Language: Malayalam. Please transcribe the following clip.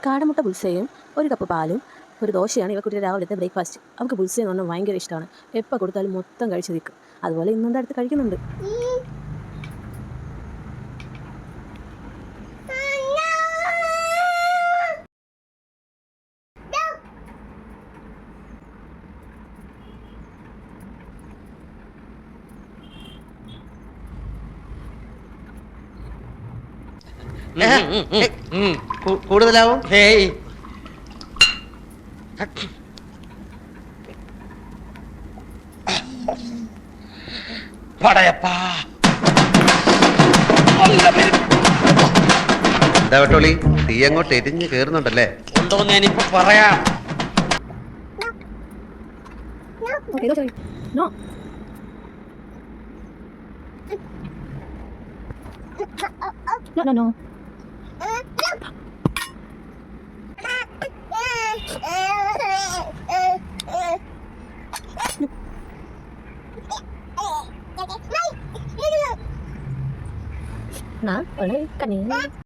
കാടമുട്ട ബുൾസയും ഒരു കപ്പ് പാലും ഒരു ദോശയാണ് ഇവക്കുട്ടിയുടെ രാവിലത്തെ ബ്രേക്ക്ഫാസ്റ്റ്. അവൾക്ക് ബുൾസൈ എന്ന് പറഞ്ഞാൽ ഭയങ്കര ഇഷ്ടമാണ്. എപ്പോൾ കൊടുത്താലും മൊത്തം കഴിച്ച് നിൽക്കും. അതുപോലെ ഇന്നെന്താ അടുത്ത് കഴിക്കുന്നുണ്ട്. കൂടുതലാവും. ഹേയ് പടയപ്പാ. എന്താ വെട്ടോളി, തീ അങ്ങോട്ട് എരിഞ്ഞ് കേറുന്നുണ്ടല്ലേ? ഉണ്ടോന്ന് ഞാനിപ്പോ പറയാം. No. No, no, no. Nah, ở đây cạnh này.